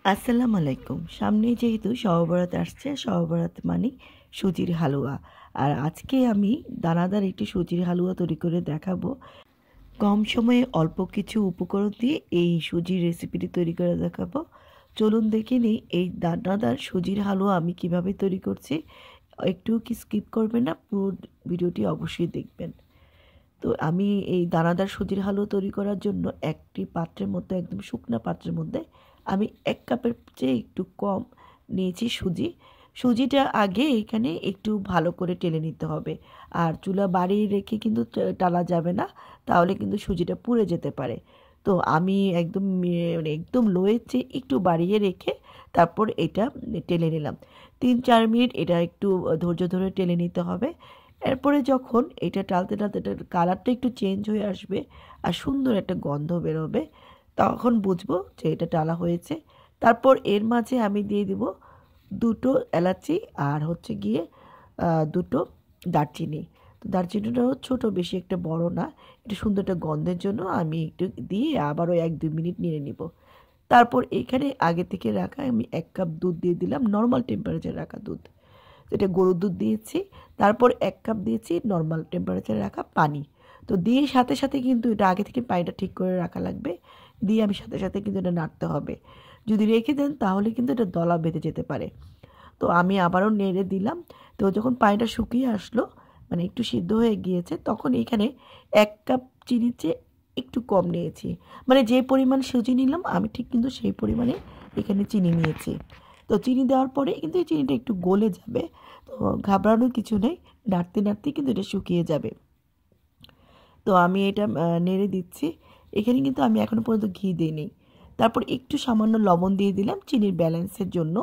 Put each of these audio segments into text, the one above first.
আসসালামু আলাইকুম। সামনেই যেহেতু শবে বরাত আসছে, শবে বরাত মানে সুজির হালুয়া। আর আজকে আমি দানাদার একটি সুজির হালুয়া তৈরি করে দেখাবো। কম সময়ে অল্প কিছু উপকরণ দিয়ে এই সুজির রেসিপিটি তৈরি করে দেখাবো। চলুন দেখে নিই এই দানাদার সুজির হালুয়া আমি কিভাবে তৈরি করছি। একটু কি স্কিপ করবেন না, পুরো ভিডিওটি অবশ্যই দেখবেন। তো আমি এই দানাদার সুজির হালুয়া তৈরি করার জন্য একটি পাত্রের মধ্যে, একদম শুকনো পাত্রের মধ্যে আমি 1 কাপের চেয়ে একটু কম নিয়েছি সুজি। সুজিটা আগে এখানে একটু ভালো করে টেলে নিতে হবে। আর চুলা বাড়িয়ে রেখে কিন্তু টালা যাবে না, তাহলে কিন্তু সুজিটা পুড়ে যেতে পারে। তো আমি একদম মানে একদম লোয়ের চেয়ে একটু বাড়িয়ে রেখে তারপর এটা টেলে নিলাম। 3-4 মিনিট এটা একটু ধৈর্য ধরে টেলে নিতে হবে। এরপরে যখন এটা টালতে টালতে এটার কালারটা একটু চেঞ্জ হয়ে আসবে আর সুন্দর একটা গন্ধ বেরোবে, তখন বুঝবো যে এটা টালা হয়েছে। তারপর এর মাঝে আমি দিয়ে দিব 2টো এলাচি আর হচ্ছে গিয়ে 2টো দারচিনি। তো দারচিনিটাও ছোটো, বেশি একটা বড় না। এটা সুন্দর একটা গন্ধের জন্য আমি একটু দিয়ে আবারও 1-2 মিনিট নেড়ে নিব। তারপর এখানে আগে থেকে রাখা আমি 1 কাপ দুধ দিয়ে দিলাম, নর্মাল টেম্পারেচারে রাখা দুধ। এটা গরুর দুধ দিয়েছি। তারপর 1 কাপ দিয়েছি নর্মাল টেম্পারেচারে রাখা পানি। তো দিয়ে সাথে সাথে কিন্তু এটা আগে থেকে পানিটা ঠিক করে রাখা লাগবে। দিয়ে আমি সাথে সাথে কিন্তু এটা নাড়তে হবে। যদি রেখে দেন তাহলে কিন্তু এটা দলা বেঁধে যেতে পারে। তো আমি আবারও নেড়ে দিলাম। তো যখন পানিটা শুকিয়ে আসলো, মানে একটু সিদ্ধ হয়ে গিয়েছে, তখন এখানে 1 কাপ চিনির চেয়ে একটু কম নিয়েছি। মানে যে পরিমাণ সুজি নিলাম আমি ঠিক কিন্তু সেই পরিমাণে এখানে চিনি নিয়েছি। তো চিনি দেওয়ার পরে কিন্তু এই চিনিটা একটু গলে যাবে। তো ঘাবড়ানোর কিছু নেই, নাড়তে নাড়তে কিন্তু এটা শুকিয়ে যাবে। তো আমি এটা নেড়ে দিচ্ছি। এখানে কিন্তু আমি এখনও পর্যন্ত ঘি দিইনি। তারপর একটু সামান্য লবণ দিয়ে দিলাম চিনির ব্যালেন্সের জন্য।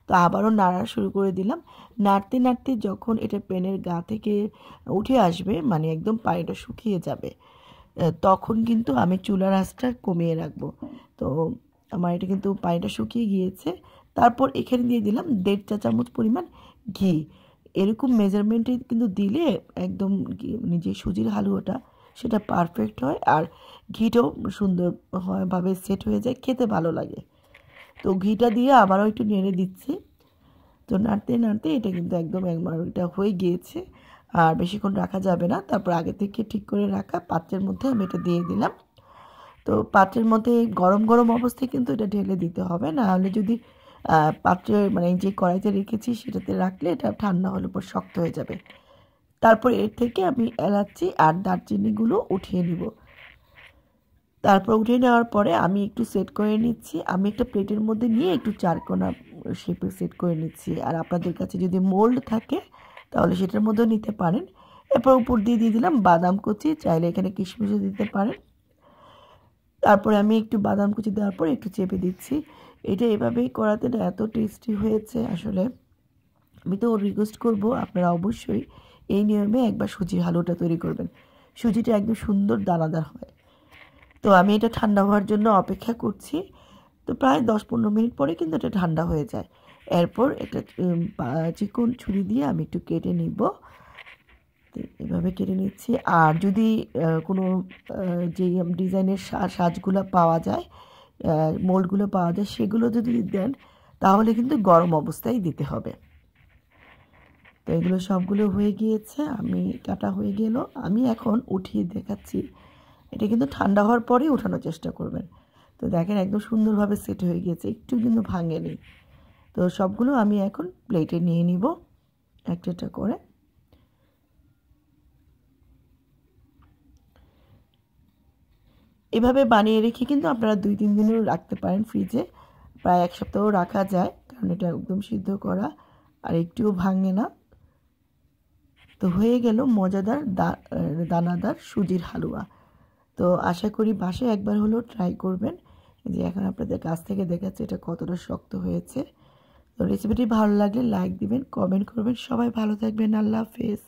তো আবারও নাড়া শুরু করে দিলাম। নাড়তে নাড়তে যখন এটা প্যানের গা থেকে উঠে আসবে, মানে একদম পানিটা শুকিয়ে যাবে, তখন কিন্তু আমি চুলার আঁচটা কমিয়ে রাখবো। তো আমার এটা কিন্তু পানিটা শুকিয়ে গিয়েছে। তারপর এখানে দিয়ে দিলাম 1.5 চা চামচ পরিমাণ ঘি। এরকম মেজারমেন্টে কিন্তু দিলে একদম মানে যে সুজির হালুয়াটা সেটা পারফেক্ট হয়, আর ঘিটাও সুন্দরভাবে সেট হয়ে যায়, খেতে ভালো লাগে। তো ঘিটা দিয়ে আবারও একটু নেড়ে দিচ্ছি। তো নাড়তে নাড়তে এটা কিন্তু একদম এটা হয়ে গিয়েছে, আর বেশিক্ষণ রাখা যাবে না। তারপর আগে থেকে ঠিক করে রাখা পাত্রের মধ্যে আমি এটা দিয়ে দিলাম। তো পাত্রের মধ্যে গরম গরম অবস্থায় কিন্তু এটা ঢেলে দিতে হবে, না হলে যদি পাত্রে মানে যে কড়াইতে রেখেছি সেটাতে রাখলে এটা ঠান্ডা হলে পর শক্ত হয়ে যাবে। তারপর এর থেকে আমি এলাচি আর দারচিনিগুলো উঠিয়ে নিব। তারপর উঠিয়ে নেওয়ার পরে আমি একটু সেট করে নিচ্ছি। আমি একটা প্লেটের মধ্যে নিয়ে একটু চারকোনা শেপে সেট করে নিচ্ছি। আর আপনাদের কাছে যদি মোল্ড থাকে তাহলে সেটার মধ্যেও নিতে পারেন। এরপর উপর দিয়ে দিয়ে দিলাম বাদাম কুচি, চাইলে এখানে কিশমিশও দিতে পারেন। তারপরে আমি একটু বাদাম কুচি দেওয়ার পর একটু চেপে দিচ্ছি। এটা এভাবেই করাতে না এত টেস্টি হয়েছে আসলে। আমি তো রিকোয়েস্ট করব আপনারা অবশ্যই এই নিয়মে একবার সুজির হালুয়াটা তৈরি করবেন। সুজিটা একদম সুন্দর দানাদার হয়। তো আমি এটা ঠান্ডা হওয়ার জন্য অপেক্ষা করছি। তো প্রায় 10-15 মিনিট পরে কিন্তু এটা ঠান্ডা হয়ে যায়। এরপর এটা চিকন ছুরি দিয়ে আমি একটু কেটে নিব। এভাবে কেটে নিচ্ছি। আর যদি কোনো যে ডিজাইনের সাজগুলো পাওয়া যায়, মোল্ডগুলো পাওয়া যায়, সেগুলো যদি দেন তাহলে কিন্তু গরম অবস্থায় দিতে হবে। তো এগুলো সবগুলো হয়ে গিয়েছে, আমি কাটা হয়ে গেল। আমি এখন উঠিয়ে দেখাচ্ছি। এটা কিন্তু ঠান্ডা হওয়ার পরেই ওঠানোর চেষ্টা করবেন। তো দেখেন একদম সুন্দরভাবে সেট হয়ে গিয়েছে, একটু কিন্তু ভাঙেনি। তো সবগুলো আমি এখন প্লেটে নিয়ে নিব একটা একটা করে। এভাবে বানিয়ে রেখে কিন্তু আপনারা 2-3 দিনেও রাখতে পারেন ফ্রিজে। প্রায় 1 সপ্তাহও রাখা যায়, কারণ এটা একদম সিদ্ধ করা আর একটুও ভাঙে না। তো হয়ে গেল মজাদার দানাদার সুজির হালুয়া। তো আশা করি বাসায় একবার হলেও ট্রাই করবেন। যে এখন আপনাদের কাছ থেকে দেখাচ্ছে এটা কতটা শক্ত হয়েছে। তো রেসিপিটি ভালো লাগলে লাইক দিবেন, কমেন্ট করবেন। সবাই ভালো থাকবেন। আল্লাহ হাফেজ।